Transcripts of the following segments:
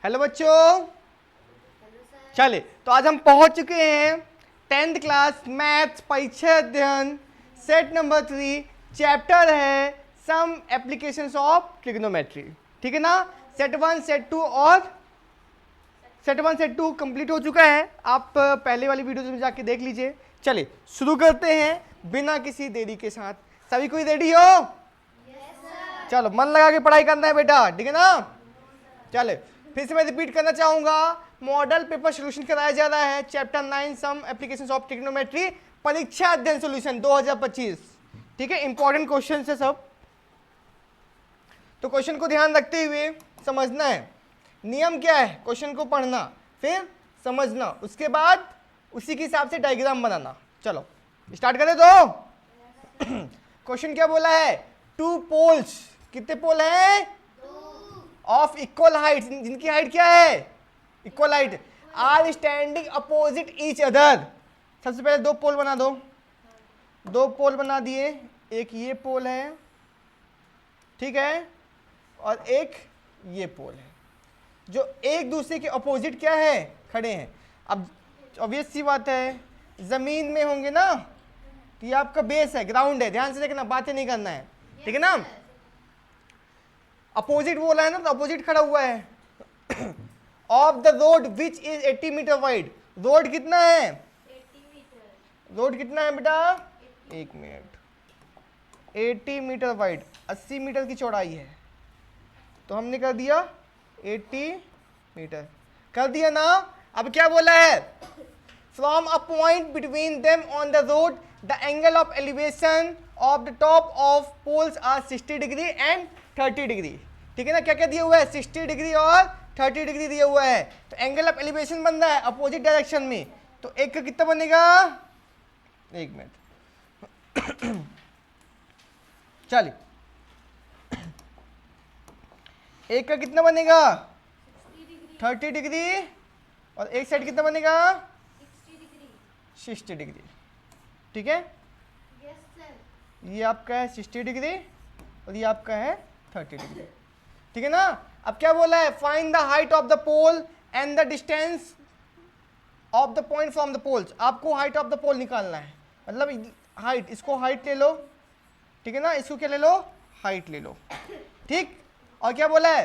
Hello बच्चों। चलिए, तो आज हम पहुंच चुके हैं 10th क्लास मैथ्स परीक्षा अध्ययन सेट नंबर 3। चैप्टर है सम एप्लीकेशंस ऑफ ट्रिग्नोमेट्री। ठीक है ना। सेट 1 सेट 2 और सेट 1 सेट 2 कंप्लीट हो चुका है। आप पहले वाली वीडियो में जाके देख लीजिए। चलिए शुरू करते हैं बिना किसी देरी के साथ। सभी कोई रेडी हो? चलो मन लगा के पढ़ाई करना है बेटा, ठीक है ना। चले फिर से मैं रिपीट करना चाहूंगा, मॉडल पेपर सोल्यूशन कराया जा रहा है chapter 9 some applications of trigonometry, परीक्षा अध्ययन सॉल्यूशन 2025। ठीक है, इंपॉर्टेंट क्वेश्चन है सब, तो क्वेश्चन को ध्यान रखते हुए समझना है। नियम क्या है? क्वेश्चन को पढ़ना, फिर समझना, उसके बाद उसी के हिसाब से डायग्राम बनाना। चलो स्टार्ट करें। तो क्वेश्चन क्या बोला है? टू पोल्स, कितने पोल हैं? ऑफ इक्वल हाइट, जिनकी हाइट क्या है? Equal height, are standing opposite each other. सबसे पहले दो पोल बना दो। दो पोल बना दिए, एक ये पोल है, ठीक है, और एक ये पोल है, जो एक दूसरे के अपोजिट क्या है? खड़े हैं। अब ऑब्वियस सी बात है, जमीन में होंगे ना, तो ये आपका बेस है, ग्राउंड है। ध्यान से देखना, बातें नहीं करना है, ठीक है ना। अपोजिट बोला है ना, तो अपोजिट खड़ा हुआ है। Of the road which is 80 metre wide. Road कितना है? 80 मीटर। रोड कितना है बेटा? एक मिनट, 80 मीटर वाइड, 80 मीटर की चौड़ाई है। तो हमने कर दिया 80 मीटर, कर दिया ना। अब क्या बोला है? From a point between them on the road the angle of elevation of the top of poles are 60 degree and 30 degree. ठीक है ना। क्या क्या दिया हुआ है? 60 डिग्री और 30 डिग्री दिया हुआ है। तो एंगल ऑफ एलिवेशन बन रहा है अपोजिट डायरेक्शन में, तो एक का कितना बनेगा? एक मिनट चलिए, एक का कितना बनेगा? 30 डिग्री, और एक साइड कितना बनेगा? 60 डिग्री। ठीक है, यस सर। ये आपका है 60 डिग्री और ये आपका है 30 डिग्री। ठीक है ना। अब क्या बोला है? Find the height of the pole and the distance of the point from the poles. आपको हाइट ऑफ द पोल निकालना है, मतलब हाइट, इसको हाइट ले लो, ठीक है ना, इसको क्या ले लो? हाइट ले लो। ठीक, और क्या बोला है?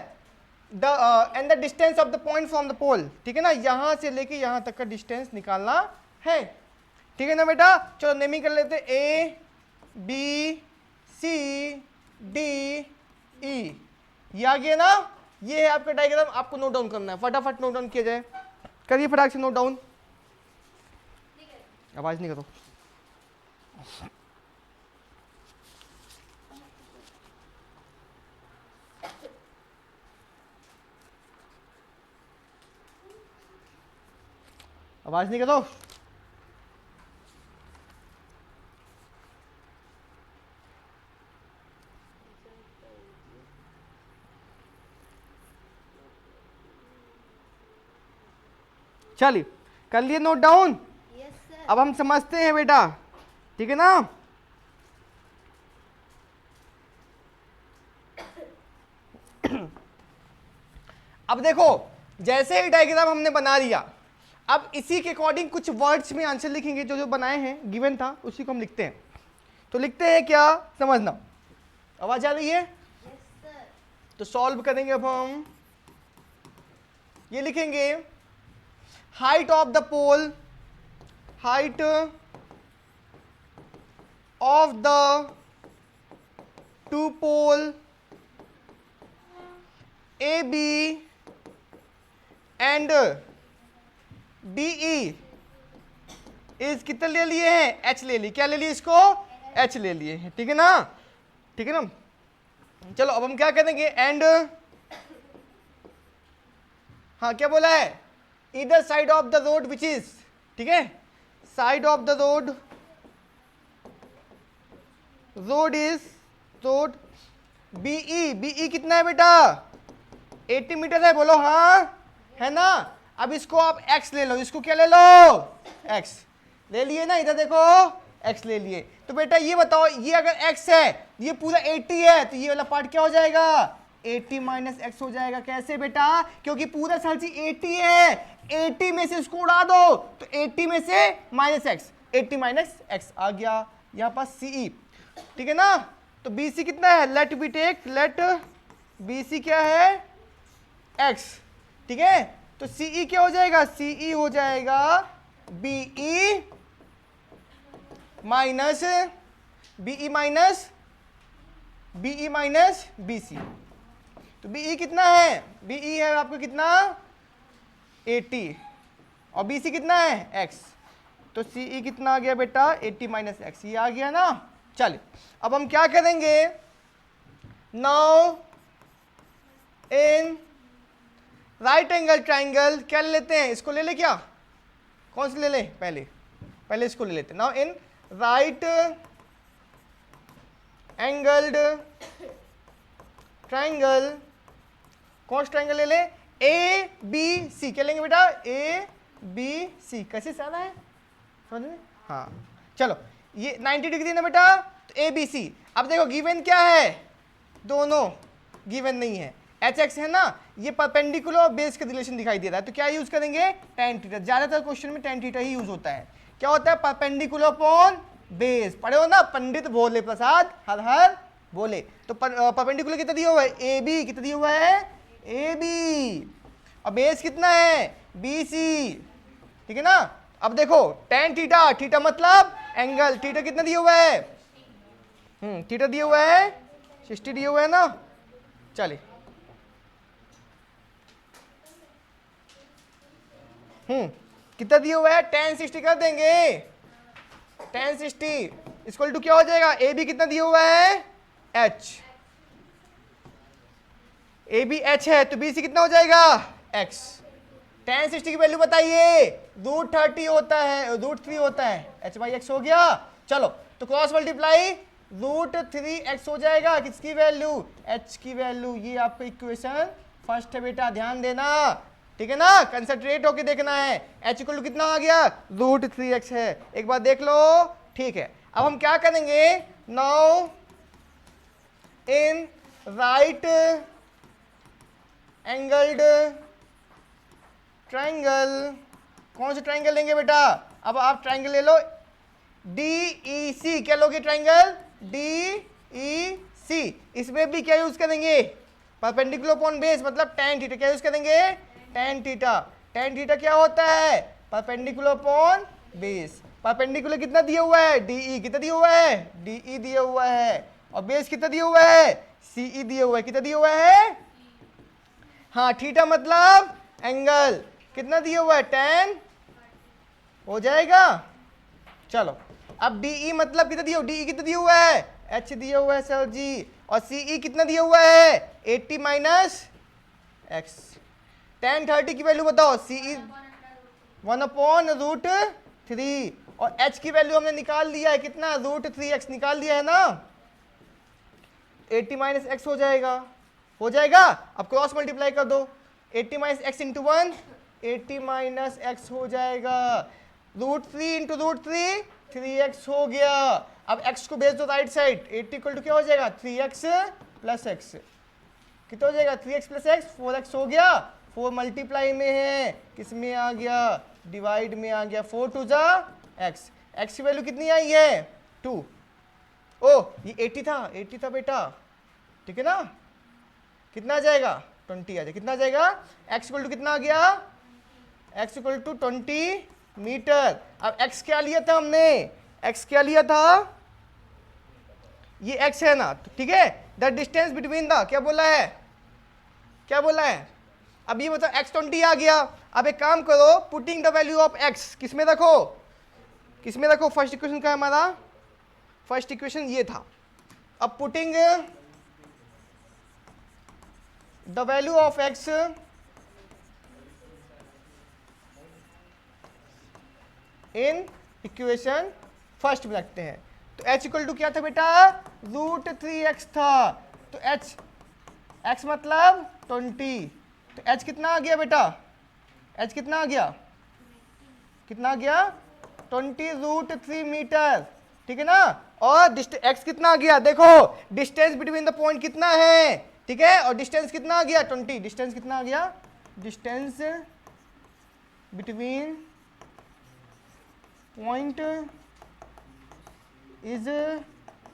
The end the distance of the point from the pole. ठीक है ना, यहां से लेके यहां तक का डिस्टेंस निकालना है। ठीक है ना बेटा। चलो नेमिंग कर लेते, ए बी सी डी ई, ये आ गया ना। ये है आपका डायग्राम, आपको नोट डाउन करना है, फटाफट नोट डाउन किया जाए। करिए फटाक से नोट डाउन, आवाज नहीं करो। आवाज नहीं करो। चलिए कर लिए नोट डाउन। Yes sir. अब हम समझते हैं बेटा, ठीक है ना। अब देखो, जैसे ही डायग्राम हमने बना दिया, अब इसी के अकॉर्डिंग कुछ वर्ड्स में आंसर लिखेंगे। जो जो बनाए हैं, गिवन था, उसी को हम लिखते हैं। तो लिखते हैं क्या, समझना। आवाज आ रही है? Yes sir. तो सॉल्व करेंगे। अब हम ये लिखेंगे, height of the pole, height of the two pole A B and D E is कितना ले लिए हैं? एच ले लिए। क्या ले लिए इसको? एच ले लिए हैं। ठीक है ना, ठीक है ना। चलो अब हम क्या करेंगे? एंड, हाँ क्या बोला है? इधर side of the road which is, ठीक है, side of the road, road is, road BE, BE कितना है बेटा? 80 मीटर है। बोलो हाँ, है ना। अब इसको आप x ले लो, इसको क्या ले लो? x ले लिए ना, इधर देखो x ले लिए। तो बेटा ये बताओ, ये अगर x है, ये पूरा 80 है, तो ये वाला पार्ट क्या हो जाएगा? 80 माइनस एक्स हो जाएगा। कैसे बेटा? क्योंकि पूरा साल 80 है, 80 में से इसको उड़ा दो तो 80 में से माइनस एक्स, 80 माइनस एक्स आ गया यहाँ पर सीई। ठीक है ना? तो बीसी कितना है? Let be take, let BC क्या है? एक्स। ठीक है, तो सीई क्या हो जाएगा? सीई हो जाएगा BE minus BE minus BC. तो बीई कितना है? बीई है आपको कितना? 80 और बीसी कितना है? एक्स। तो सीई कितना आ गया बेटा? 80 माइनस एक्स, ये आ गया ना। चलिए अब हम क्या करेंगे? Now in right angle triangle क्या ले लेते हैं? इसको ले ले क्या? कौन सा ले ले? पहले इसको ले लेते हैं। Now in right angled triangle, कौन सा ट्राइंगल ले ले? A B C. क्या लेंगे बेटा? A B C. कैसे सारा है समझ में? हाँ चलो, ये 90 डिग्री ना बेटा, तो ए बी सी। अब देखो गिवन क्या है? दोनों गिवन नहीं है, एच एक्स है ना, ये परपेंडिकुलर और बेस का रिलेशन दिखाई दे रहा है, तो क्या यूज करेंगे? Tan theta. ज्यादातर क्वेश्चन में टेन थीटा ही यूज होता है। क्या होता है? Perpendicular upon base. पढ़े हो ना? पंडित भोले प्रसाद हर हर बोले। तो परपेंडिकुलर कितना दिया हुआ है? A B. कितना दिया हुआ है? A B. और बेस कितना है? B C. ठीक है ना? अब देखो टेन थीटा, थीटा मतलब एंगल, थीटा कितना दिया हुआ है? थीटा दिया हुआ है 60 दिया हुआ है ना। चलिए कितना दिया हुआ है? tan 60 कर देंगे। tan 60 इक्वल टू क्या हो जाएगा? ए बी कितना दिया हुआ है? h। ए बी h है तो बी सी कितना हो जाएगा? x। tan 60 की वैल्यू बताइए। √30 होता है, √3 होता है, h बाई एक्स हो गया। चलो तो क्रॉस मल्टीप्लाई √3x हो जाएगा। किसकी वैल्यू? h की वैल्यू। ये आपका इक्वेशन फर्स्ट है बेटा, ध्यान देना। ठीक है ना? कंसंट्रेट होके देखना है। h इक्वल टू कितना आ गया? √3x है। एक बार देख लो। ठीक है, अब हम क्या करेंगे? Now in right angled triangle, कौन सा ट्राइंगल लेंगे बेटा? अब आप ट्राइंगल ले लो DEC। क्या लोगे? Triangle DEC। इसमें भी क्या यूज करेंगे? परपेंडिकुलर अपॉन बेस मतलब tan थीटा। क्या यूज करेंगे? tan theta. tan थीटा क्या होता है? Perpendicular upon base. परपेंडिकुलर कितना दिया हुआ है? DE। कितना दिया हुआ है? DE दिया हुआ है। और बेस कितना दिया हुआ है? CE दिया हुआ है। कितना दिया हुआ है? हाँ, थीटा मतलब एंगल। कितना दिया हुआ है? tan हो जाएगा। चलो अब DE मतलब कितना दिया? DE कितना दिया हुआ है? H दिया हुआ है सर जी। और CE कितना दिया हुआ है? 80 माइनस एक्स। tan 30 की वैल्यू बताओ। CE 1/√3 और H की वैल्यू हमने निकाल दिया है कितना? √3x निकाल दिया है ना। 80 माइनस एक्स हो जाएगा। हो जाएगा। अब क्रॉस मल्टीप्लाई कर दो। 80 minus x into 1, 80 minus x हो जाएगा। √3 इंटू √3 3x हो गया। अब x को भेज दो राइट साइड। 80 इक्वल टू क्या हो जाएगा? 3x plus x. कितना हो जाएगा? 3x प्लस एक्स 4x हो गया। 4 मल्टीप्लाई में है, किस में आ गया? डिवाइड में आ गया। 4 टू जा x। x की वैल्यू कितनी आई है? 2। ओ ये 80 था, 80 था बेटा। ठीक है ना? कितना आ जाएगा? 20 आ जाएगा। कितना आ जाएगा? x इक्वल टू कितना आ गया? x equal to 20 metre. अब x क्या लिया था हमने? x क्या लिया था? ये x है ना, ठीक है। द डिस्टेंस बिटवीन द, क्या बोला है? क्या बोला है? अब ये बताओ x 20 आ गया। अब एक काम करो, putting the value of x किस में रखो? किस में रखो? फर्स्ट इक्वेशन का हमारा फर्स्ट इक्वेशन ये था। अब putting the value of x in equation first में रखते हैं। तो h इक्वल टू क्या था बेटा? √3x था। तो x मतलब 20। तो h कितना आ गया बेटा? h कितना आ गया? कितना आ गया? 20√3 मीटर। ठीक है ना? और x कितना आ गया? देखो डिस्टेंस बिटवीन द पॉइंट कितना है? ठीक है, और डिस्टेंस कितना आ गया 20, डिस्टेंस कितना आ गया, distance between point is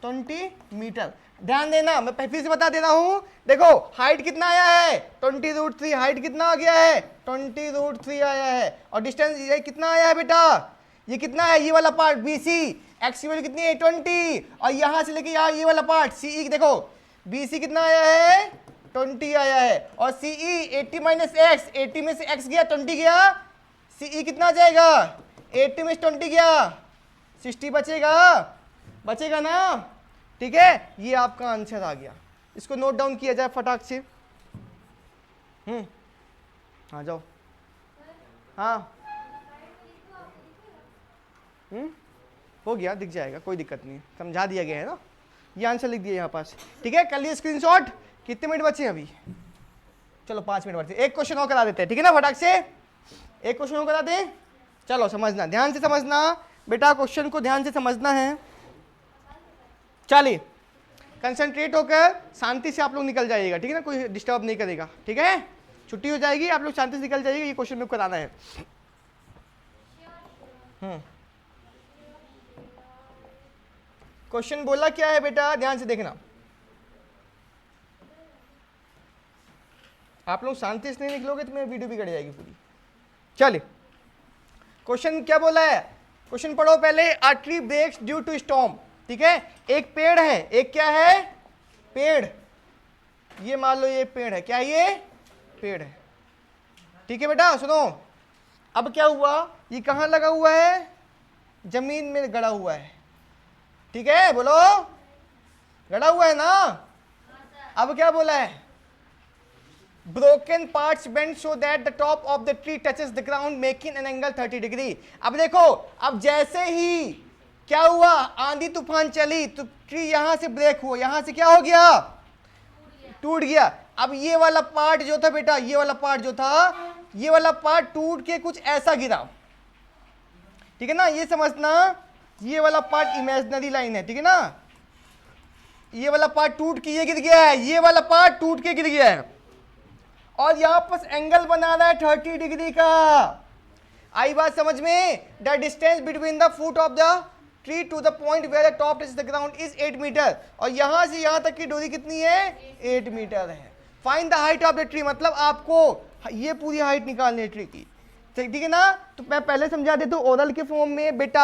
20 metre. ध्यान देना, मैं फिर से बता दे रहा हूं, देखो हाइट कितना आया है 20√3, हाइट कितना आ गया है 20√3 आया है, और डिस्टेंस ये कितना आया है बेटा, ये कितना है, ये वाला पार्ट BC, एक्स की वैल्यू कितनी है 20, और यहां से लेके यहाँ ये वाला पार्ट CE, देखो BC कितना आया है 20 आया है, और CE 80 माइनस एक्स, 80 में से x गया 20 गया, CE कितना जाएगा 80 में से 20 गया 60 बचेगा ना, ठीक है, ये आपका आंसर आ गया। इसको नोट डाउन किया जाए फटाक से। हाँ जाओ, हाँ हो गया, दिख जाएगा, कोई दिक्कत नहीं, समझा दिया गया है ना, ये आंसर लिख दिया यहाँ पास, ठीक है, कर लिए स्क्रीनशॉट। कितने मिनट बचे हैं अभी, चलो 5 मिनट बचे, एक क्वेश्चन और करा देते हैं, ठीक है ना, फटाक से एक क्वेश्चन और करा दें। चलो समझना, ध्यान से समझना बेटा, क्वेश्चन को ध्यान से समझना है। चलिए कंसंट्रेट होकर शांति से आप लोग निकल जाइएगा, ठीक है ना, कोई डिस्टर्ब नहीं करेगा, ठीक है, छुट्टी हो जाएगी, आप लोग शांति से निकल जाइएगा, ये क्वेश्चन में कराना है। क्वेश्चन बोला क्या है बेटा, ध्यान से देखना, आप लोग शांति से नहीं निकलोगे तो मेरी वीडियो भी कट जाएगी पूरी। चलिए क्वेश्चन क्या बोला है, क्वेश्चन पढ़ो पहले। A tree breaks due to storm, ठीक है, एक पेड़ है, एक क्या है पेड़, ये मान लो ये पेड़ है, क्या ये पेड़ है, ठीक है बेटा सुनो। अब क्या हुआ, ये कहाँ लगा हुआ है, जमीन में गड़ा हुआ है, ठीक है, बोलो गड़ा हुआ है ना। अब क्या बोला है, broken parts bend so that the top of the tree touches the ground making an angle 30 degree. अब देखो, अब जैसे ही क्या हुआ, आंधी तूफान चली तो ट्री यहां से ब्रेक हुआ, यहां से क्या हो गया, टूट गया। अब ये वाला पार्ट जो था बेटा, ये वाला पार्ट जो था, ये वाला पार्ट टूट के कुछ ऐसा गिरा, ठीक है ना, ये समझना, ये वाला पार्ट इमेजिनरी लाइन है, ठीक है ना, ये वाला पार्ट टूट के ये गिर गया है, ये वाला पार्ट टूट के गिर गया है, और यहां पर एंगल बना रहा है 30 डिग्री का। आई बात समझ में, the distance between the foot of the tree to the point where the top touches the ground is 8 metre, और यहां से यहां तक की दूरी कितनी है 8 मीटर है। Find the height of the tree, मतलब आपको ये पूरी हाइट निकालनी है ट्री की, ठीक है ना। तो मैं पहले समझा देता हूं ओरल के फॉर्म में। बेटा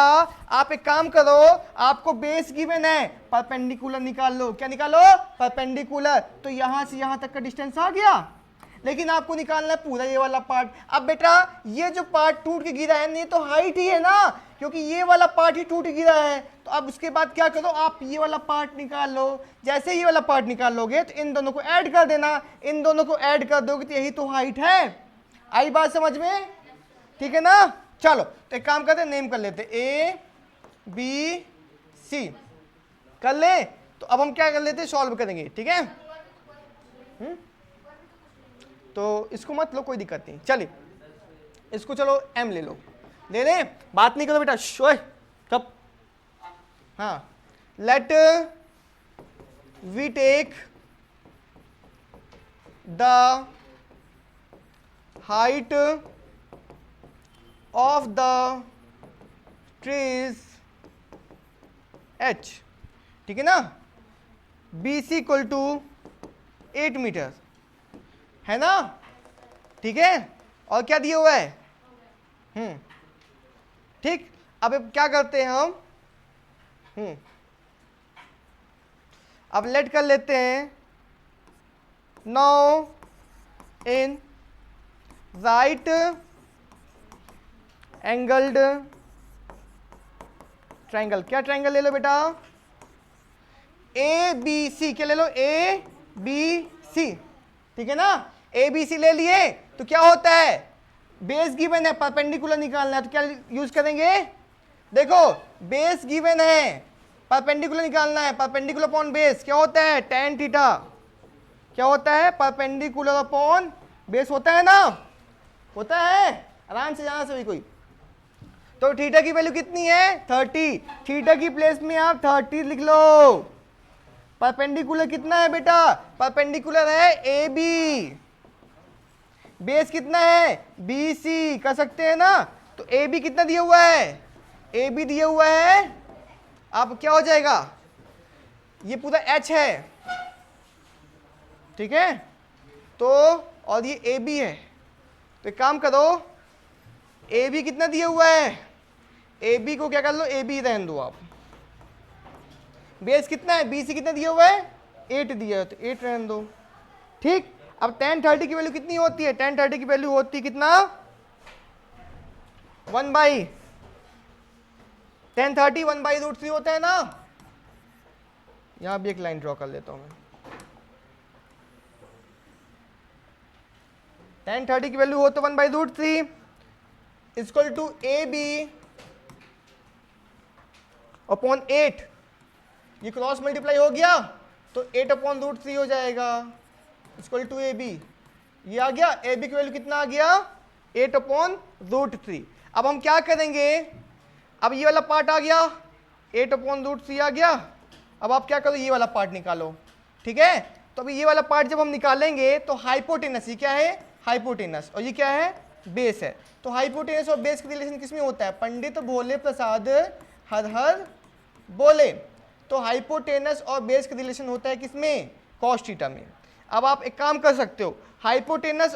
आप एक काम करो, आपको बेस गिवन है, परपेंडिकुलर निकाल लो, क्या निकालो परपेंडिकुलर, तो यहां से यहां तक का डिस्टेंस आ गया, लेकिन आपको निकालना है पूरा ये वाला पार्ट। अब बेटा ये जो पार्ट टूट के गिरा है, ये तो हाइट ही है ना, क्योंकि ये वाला पार्ट ही टूट गिरा है, तो अब उसके बाद क्या करो, आप ये वाला पार्ट निकाल लो। जैसे ये वाला पार्ट निकाल लोगे तो इन दोनों को ऐड कर देना, इन दोनों को ऐड कर दोगे तो यही तो हाइट है। आई बात समझ में, ठीक है ना। चलो तो एक काम करते हैं, नेम कर लेते, ABC कर ले। तो अब हम क्या कर लेते हैं, सॉल्व करेंगे, ठीक है। तो इसको मत लो, कोई दिक्कत नहीं, चलिए इसको चलो M ले लो, ले ले, बात नहीं करो बेटा, शोए कब। हाँ, let we take the height of the trees H, ठीक है ना, BC इक्वल टू 8 मीटर है ना, ठीक है, और क्या दिया हुआ है, ठीक। अब क्या करते हैं हम, अब लेट कर लेते हैं, now in right angled triangle, क्या ट्रायंगल ले लो बेटा, ABC, क्या ले लो ABC, ठीक है ना, ABC ले लिए। तो क्या होता है, बेस गिवन है, परपेंडिकुलर निकालना है, तो क्या यूज करेंगे, देखो बेस गिवन है, परपेंडिकुलर निकालना है, परपेंडिकुलर अपॉन बेस क्या होता है tan थीटा, क्या होता है परपेंडिकुलर अपॉन बेस होता है ना, होता है, आराम से जाना सभी कोई। तो थीटा की वैल्यू कितनी है 30, थीटा की प्लेस में आप 30 लिख लो, परपेंडिकुलर कितना है बेटा? परपेंडिकुलर है ए बी। बेस कितना है? B C. कर सकते हैं ना? तो ए बी कितना दिया हुआ है? ए बी दिया हुआ है, अब क्या हो जाएगा? ये पूरा एच है, ठीक है? तो और ये ए बी है, तो एक काम करो, ए बी कितना दिया हुआ है? ए बी को क्या कर लो, ए बी रहने दो आप। बेस कितना है? बी सी कितना दिया हुआ है? 8 दिया है, तो 8 रहने दो, ठीक। अब tan 30 की वैल्यू कितनी होती है? tan 30 की वैल्यू होती है कितना? 1/, tan 30 1/√3 होता है ना। यहां भी एक लाइन ड्रॉ कर लेता हूं मैं। tan 30 की वैल्यू हो तो 1/√3 equal to A B upon 8। ये क्रॉस मल्टीप्लाई हो गया तो 8/√3 हो जाएगा इक्वल टू ए बी। ये आ गया, ए बी की वैल्यू कितना आ गया? 8/√3। अब हम क्या करेंगे? अब ये वाला पार्ट आ गया, 8/√3 आ गया। अब आप क्या करो, ये वाला पार्ट निकालो, ठीक है? तो अभी ये वाला पार्ट जब हम निकालेंगे तो हाइपोटेनस, ये क्या है? हाइपोटेनस, और ये क्या है? बेस है। तो हाइपोटेनस और बेस का रिलेशन किसमें होता है? पंडित भोले प्रसाद हर हर बोले। तो हाइपोटेनस और बेस का रिलेशन होता है किसमें? cos थीटा में। अब आप एक काम कर सकते हो, हाइपोटेनस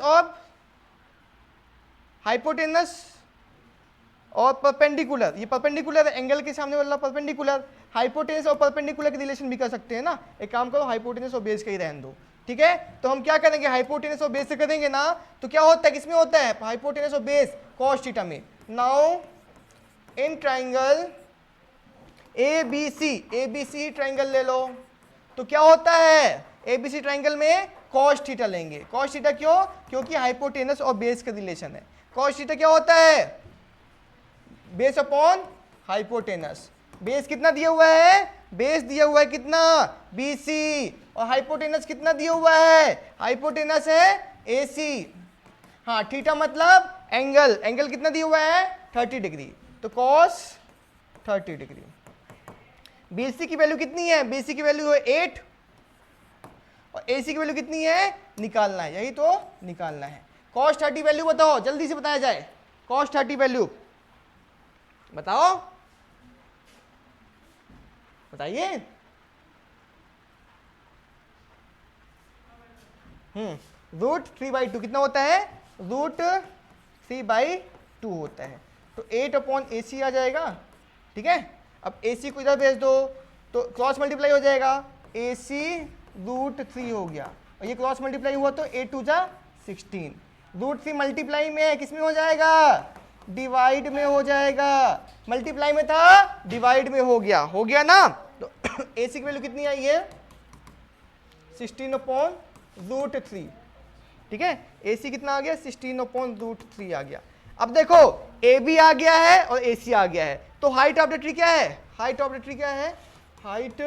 और परपेंडिकुलर, ये परपेंडिकुलर एंगल के सामने वाला परपेंडिकुलर, हाइपोटेनस और परपेंडिकुलर के रिलेशन भी कर सकते हैं ना। एक काम करो, हाइपोटेनस और बेस का ही रहने दो, ठीक है? तो हम क्या करेंगे, हाइपोटेनस और बेस से करेंगे ना, तो क्या होता है, किसमें होता है हाइपोटेनस और बेस? cos थीटा में। Now in triangle A B C triangle ले लो, तो क्या होता है, ए बी सी ट्राइंगल में cos थीटा लेंगे। cos थीटा क्यों? क्योंकि हाइपोटेनस और बेस का रिलेशन है। cos थीटा क्या होता है? Base upon hypotenuse. बेस कितना दिया हुआ है? बेस दिया हुआ है कितना? B C. और हाइपोटेनस कितना दिया हुआ है? हाइपोटेनस है ए सी। हाँ, थीटा मतलब एंगल, एंगल कितना दिया हुआ है? 30 डिग्री, तो cos 30 डिग्री। BC की वैल्यू कितनी है? BC की वैल्यू है 8 और AC की वैल्यू कितनी है? निकालना है, यही तो निकालना है। cos 30 वैल्यू बताओ, जल्दी से बताया जाए। cos 30 वैल्यू बताओ, बताइए। √3/2 कितना होता है? √3/2 होता है, तो 8/AC आ जाएगा, ठीक है? अब AC को इधर भेज दो तो क्रॉस मल्टीप्लाई हो जाएगा, AC √3 हो गया, और ये क्रॉस मल्टीप्लाई हुआ तो 8 2 जा 16। √3 मल्टीप्लाई में है, किसमें हो जाएगा? डिवाइड में हो जाएगा। मल्टीप्लाई में था, डिवाइड में हो गया ना। तो AC की वैल्यू कितनी आई है? 16/√3, ठीक है? AC कितना आ गया? 16/√3 आ गया। अब देखो, AB आ गया है और AC आ गया है, तो हाइट ऑफ द ट्री क्या है? हाइट ऑफ द ट्री क्या है? हाइट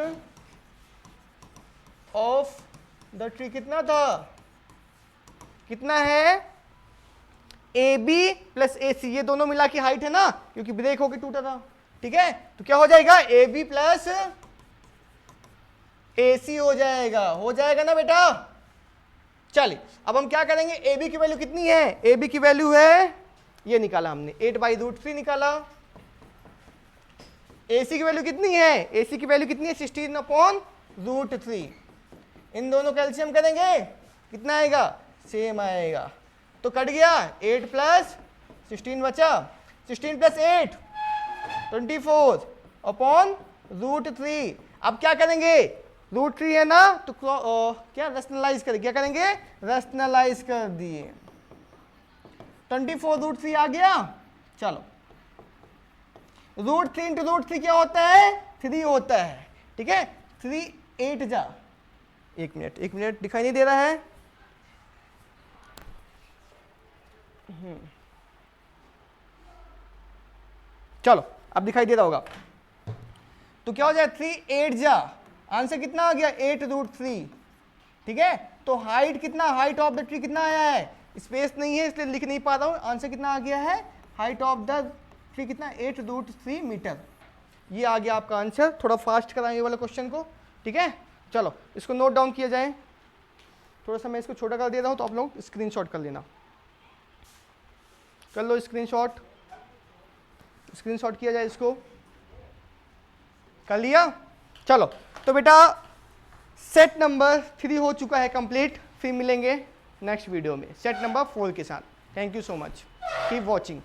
ऑफ द ट्री कितना था? कितना है? AB प्लस AC, ये दोनों मिला के हाइट है ना, क्योंकि ब्रेक होके टूटा था, ठीक है? तो क्या हो जाएगा? AB प्लस AC हो जाएगा ना बेटा। चलिए, अब हम क्या करेंगे, AB की वैल्यू कितनी है? AB की वैल्यू है, ये निकाला हमने, 8/√3 निकाला। AC की वैल्यू कितनी है? AC की वैल्यू कितनी है? 16/√3। इन दोनों का एलसीएम करेंगे, कितना आएगा? सेम आएगा, तो कट गया। 8 प्लस 16 बचा, 16 प्लस 8 24/√3। अब क्या करेंगे, √3 है ना, तो क्या रैशनलाइज करेंगे, क्या करेंगे? रैशनलाइज कर दिए, 24/√3 आ गया। चलो, √3 इंटू √3 क्या होता है? 3 होता है, ठीक है? 3 8 जा, एक मिनट दिखाई नहीं दे रहा है? चलो, अब दिखाई दे रहा होगा। तो क्या हो जाए? 3 8 जा, आंसर कितना आ गया? 8√3, ठीक है? तो हाइट कितना? हाइट ऑफ द ट्री कितना आया है? स्पेस नहीं है इसलिए लिख नहीं पा रहा हूं। आंसर कितना आ गया है? हाइट ऑफ द ट्री कितना? 8√3 मीटर। ये आ गया आपका आंसर। थोड़ा फास्ट कराएंगे वाला क्वेश्चन को, ठीक है? चलो इसको नोट डाउन किया जाए। थोड़ा सा मैं इसको छोटा कर दे रहा हूँ तो आप लोग स्क्रीनशॉट कर लेना। कर लो स्क्रीनशॉट, स्क्रीनशॉट किया जाए इसको। कर लिया? चलो तो बेटा सेट नंबर 3 हो चुका है कंप्लीट। फिर मिलेंगे नेक्स्ट वीडियो में सेट नंबर 4 के साथ। Thank you so much, keep watching.